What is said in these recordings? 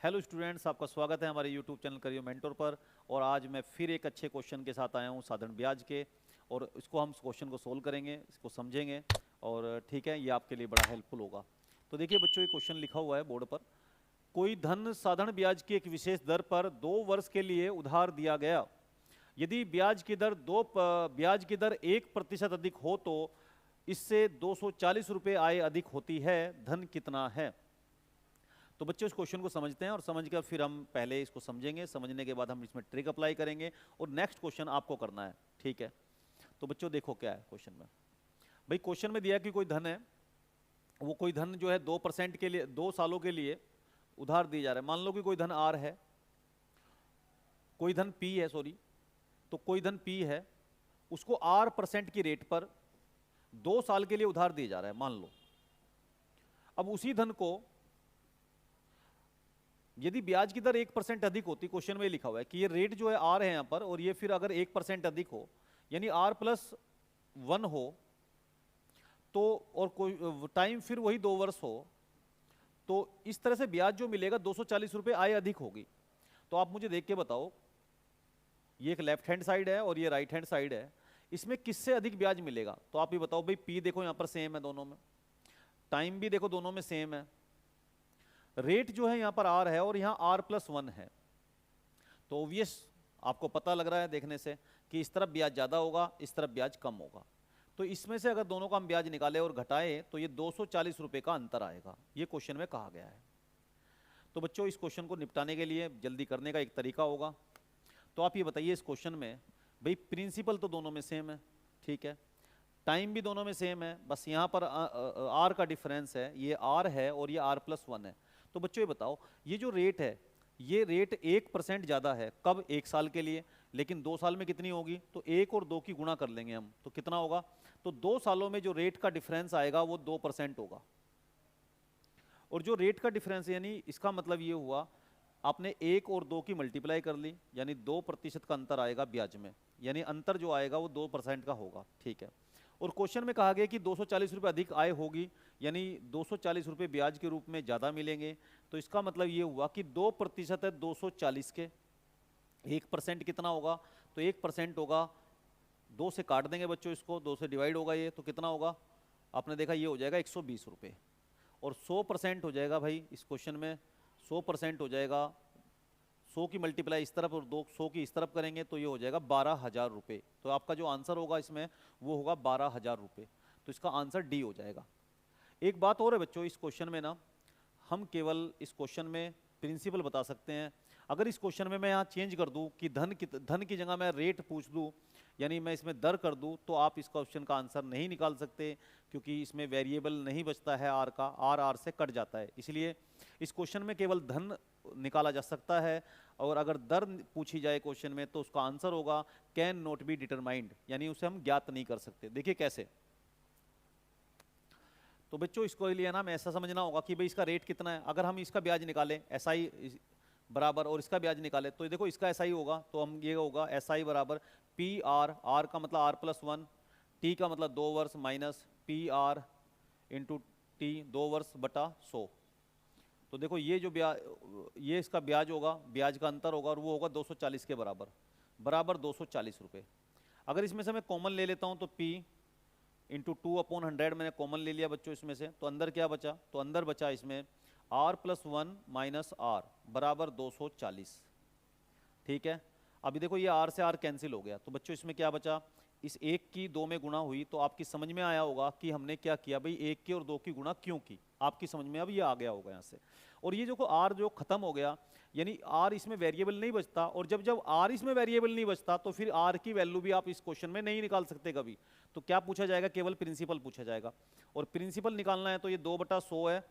Hello students, आपका स्वागत है हमारे यूट्यूब चैनल करियर मेंटोर पर। और आज मैं फिर एक अच्छे क्वेश्चन के साथ आया हूँ साधारण ब्याज के। और इसको हम क्वेश्चन को सोल्व करेंगे, इसको समझेंगे और ठीक है, ये आपके लिए बड़ा हेल्पफुल होगा। तो देखिए बच्चों, ये क्वेश्चन लिखा हुआ है बोर्ड पर। कोई धन साधारण ब्याज की एक विशेष दर पर 2 वर्ष के लिए उधार दिया गया। यदि ब्याज की दर 1% अधिक हो तो इससे 240 रुपये आय अधिक होती है। धन कितना है? तो बच्चों, इस क्वेश्चन को समझते हैं और समझकर फिर हम पहले इसको समझेंगे। समझने के बाद हम इसमें ट्रिक अप्लाई करेंगे और नेक्स्ट क्वेश्चन आपको करना है। ठीक है, तो बच्चों देखो क्या है क्वेश्चन में। भाई क्वेश्चन में दिया कि कोई धन है, वो कोई धन जो है 2% के लिए 2 सालों के लिए उधार दी जा रहा है। मान लो कि कोई धन आर है, कोई धन पी है, सॉरी। तो कोई धन पी है, उसको R% की रेट पर 2 साल के लिए उधार दिया जा रहा है, मान लो। अब उसी धन को यदि ब्याज की दर 1% अधिक होती, क्वेश्चन में लिखा हुआ है कि ये रेट जो है आर है यहां पर, और ये फिर अगर 1% अधिक हो यानी R+1 हो तो, और कोई टाइम फिर वही 2 वर्ष हो, तो इस तरह से ब्याज जो मिलेगा 240 रुपये आय अधिक होगी। तो आप मुझे देख के बताओ, ये एक लेफ्ट हैंड साइड है और ये राइट हैंड साइड है, इसमें किससे अधिक ब्याज मिलेगा? तो आप ये बताओ। भाई पी देखो यहां पर सेम है दोनों में, टाइम भी देखो दोनों में सेम है, रेट जो है यहां पर आर है और यहां R+1 है। तो ऑब्वियस आपको पता लग रहा है देखने से कि इस तरफ ब्याज ज्यादा होगा, इस तरफ ब्याज कम होगा। तो इसमें से अगर दोनों का हम ब्याज निकाले और घटाए तो ये 240 रुपये का अंतर आएगा। ये क्वेश्चन में कहा गया है। तो बच्चों, इस क्वेश्चन को निपटाने के लिए जल्दी करने का एक तरीका होगा। तो आप ये बताइए इस क्वेश्चन में, भाई प्रिंसिपल तो दोनों में सेम है, ठीक है, टाइम भी दोनों में सेम है, बस यहाँ पर आर का डिफरेंस है, ये आर है और ये R+1 है। तो बच्चों ये बताओ, ये जो रेट है, ये रेट 1% ज़्यादा है। कब? 1 साल के लिए। लेकिन 2 साल में कितनी होगी? तो 1 और 2 की गुणा कर लेंगे हम, तो कितना होगा? तो 2 सालों में जो रेट का डिफरेंस आएगा वो 2% होगा। और जो रेट का डिफरेंस यानी इसका मतलब ये हुआ, आपने 1 और 2 की मल्टीप्लाई कर ली, यानी 2% का अंतर आएगा ब्याज में, यानी अंतर जो आएगा वो 2% का होगा। ठीक है, और क्वेश्चन में कहा गया कि 240 रुपये अधिक आय होगी, यानी 240 रुपये ब्याज के रूप में ज़्यादा मिलेंगे। तो इसका मतलब ये हुआ कि 2% है 240 के, 1% कितना होगा? तो 1% होगा, 2 से काट देंगे बच्चों इसको, 2 से डिवाइड होगा ये, तो कितना होगा? आपने देखा ये हो जाएगा 120 रुपये। और 100% हो जाएगा भाई इस क्वेश्चन में, 100% हो जाएगा, 100 की मल्टीप्लाई इस तरफ और 200 की इस तरफ करेंगे तो ये हो जाएगा 12,000 रुपये। तो आपका जो आंसर होगा इसमें वो होगा 12,000 रुपये। तो इसका आंसर डी हो जाएगा। एक बात और है बच्चों, इस क्वेश्चन में ना, हम केवल इस क्वेश्चन में प्रिंसिपल बता सकते हैं। अगर इस क्वेश्चन में मैं यहाँ चेंज कर दूँ कि धन की जगह मैं रेट पूछ दूँ, यानी मैं इसमें दर कर दूँ, तो आप इस क्वेश्चन का आंसर नहीं निकाल सकते, क्योंकि इसमें वेरिएबल नहीं बचता है आर का, आर से कट जाता है। इसलिए इस क्वेश्चन में केवल धन निकाला जा सकता है। और अगर दर पूछी जाए क्वेश्चन में तो उसका आंसर होगा कैन नॉट बी डिटरमाइंड, यानी उसे हम ज्ञात नहीं कर सकते। देखिए कैसे। तो बच्चों इसको लिए ना, हमें ऐसा समझना होगा कि भाई इसका रेट कितना है। अगर हम इसका ब्याज निकालें SI बराबर, और इसका ब्याज निकाले तो देखो इसका SI होगा, तो हम ये होगा SI बराबर PR, आर का मतलब R+1, T का मतलब 2 वर्ष माइनस PR इंटू T 2 वर्ष बटा 100। तो देखो ये जो ब्याज, ये इसका ब्याज होगा, ब्याज का अंतर होगा, और वो होगा 240 के बराबर, बराबर 240 रुपये। अगर इसमें से मैं कॉमन ले लेता हूँ तो P इंटू 2/100 मैंने कॉमन ले लिया बच्चों इसमें से, तो अंदर क्या बचा? तो अंदर बचा इसमें R+1 माइनस R बराबर 240। ठीक है, अभी देखो ये R से R कैंसिल हो गया, तो बच्चों इसमें क्या बचा? इस 1 की 2 में गुणा हुई, तो आपकी समझ में आया होगा कि हमने क्या किया भाई, 1 की और 2 की गुणा क्यों की। आपकी समझ में अब ये आ गया होगा यहाँ से। और ये जो R जो खत्म हो गया, यानी R इसमें वेरिएबल नहीं बचता, और जब जब R इसमें वेरिएबल नहीं बचता तो फिर R की वैल्यू भी आप इस क्वेश्चन में नहीं निकाल सकते कभी। तो क्या पूछा जाएगा? केवल प्रिंसिपल पूछा जाएगा। और प्रिंसिपल निकालना है तो ये 2/100 है,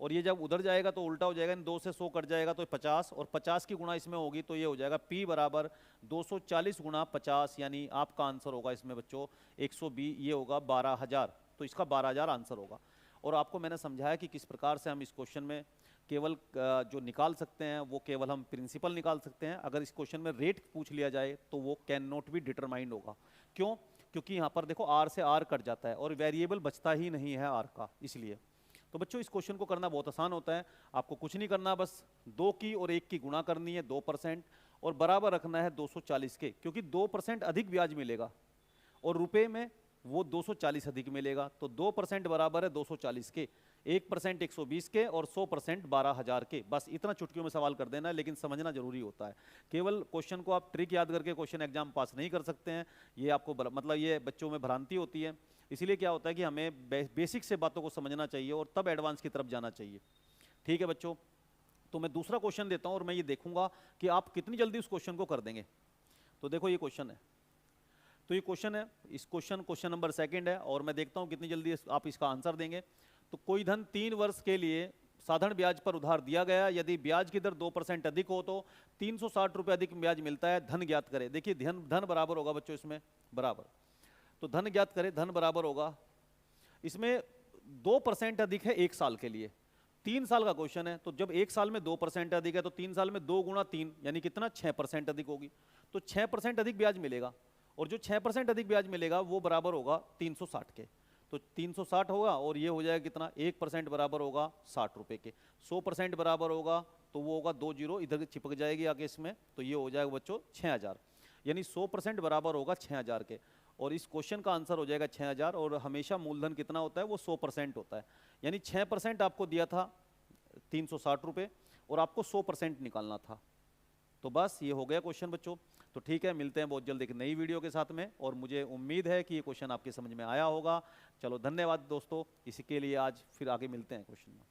और ये जब उधर जाएगा तो उल्टा हो जाएगा, 2 से 100 कट जाएगा तो 50, और 50 की गुणा इसमें होगी तो ये हो जाएगा P बराबर 240 गुणा 50, यानी आपका आंसर होगा इसमें बच्चों 120, ये होगा 12,000। तो इसका 12,000 आंसर होगा। और आपको मैंने समझाया कि किस प्रकार से हम इस क्वेश्चन में केवल जो निकाल सकते हैं वो केवल हम प्रिंसिपल निकाल सकते हैं। अगर इस क्वेश्चन में रेट पूछ लिया जाए तो वो कैन नॉट बी डिटरमाइंड होगा। क्यों? क्योंकि यहाँ पर देखो R से R कट जाता है और वेरिएबल बचता ही नहीं है R का, इसलिए। तो बच्चों इस क्वेश्चन को करना बहुत आसान होता है, आपको कुछ नहीं करना, बस 2 की और 1 की गुणा करनी है 2% और बराबर रखना है 240 के, क्योंकि 2% अधिक ब्याज मिलेगा और रुपए में वो 240 अधिक मिलेगा, तो 2% बराबर है 240 के, 1% 120 के और 100% 12,000 के। बस इतना चुटकियों में सवाल कर देना है, लेकिन समझना जरूरी होता है। केवल क्वेश्चन को आप ट्रिक याद करके क्वेश्चन एग्जाम पास नहीं कर सकते हैं, ये आपको मतलब ये बच्चों में भ्रांति होती है। इसीलिए क्या होता है कि हमें बेसिक से बातों को समझना चाहिए और तब एडवांस की तरफ जाना चाहिए। ठीक है बच्चों, तो मैं दूसरा क्वेश्चन देता हूं और मैं ये देखूंगा कि आप कितनी जल्दी उस क्वेश्चन को कर देंगे। तो देखो ये क्वेश्चन है, तो ये क्वेश्चन है, इस क्वेश्चन नंबर 2 है और मैं देखता हूं कितनी जल्दी आप इसका आंसर देंगे। तो कोई धन 3 वर्ष के लिए साधारण ब्याज पर उधार दिया गया, यदि ब्याज की दर 2% अधिक हो तो 360 रुपये अधिक ब्याज मिलता है, धन ज्ञात करें। देखिए धन बराबर होगा बच्चों इसमें बराबर, तो धन ज्ञात करें, धन बराबर होगा, इसमें 2% अधिक है 1 साल के लिए, 3 साल का क्वेश्चन है, तो जब 1 साल में 2% अधिक है तो 3 साल में 2 गुणा 3 यानी कितना 6% अधिक होगी, तो 6% अधिक ब्याज मिलेगा और जो 6% अधिक ब्याज मिलेगा वो बराबर होगा 360 के, तो 360 होगा और ये हो जाएगा कितना 1% बराबर होगा 60 रुपए के, 100% बराबर होगा तो वो होगा 2 जीरो इधर चिपक जाएगी आगे इसमें, तो ये हो जाएगा बच्चों 6000, यानी 100% बराबर होगा 6000 के, और इस क्वेश्चन का आंसर हो जाएगा 6000। और हमेशा मूलधन कितना होता है, वो 100% होता है, यानी 6% आपको दिया था 360 रुपये और आपको 100% निकालना था। तो बस ये हो गया क्वेश्चन बच्चों। तो ठीक है, मिलते हैं बहुत जल्द एक नई वीडियो के साथ में, और मुझे उम्मीद है कि ये क्वेश्चन आपके समझ में आया होगा। चलो धन्यवाद दोस्तों, इसी के लिए आज फिर आगे मिलते हैं क्वेश्चन में।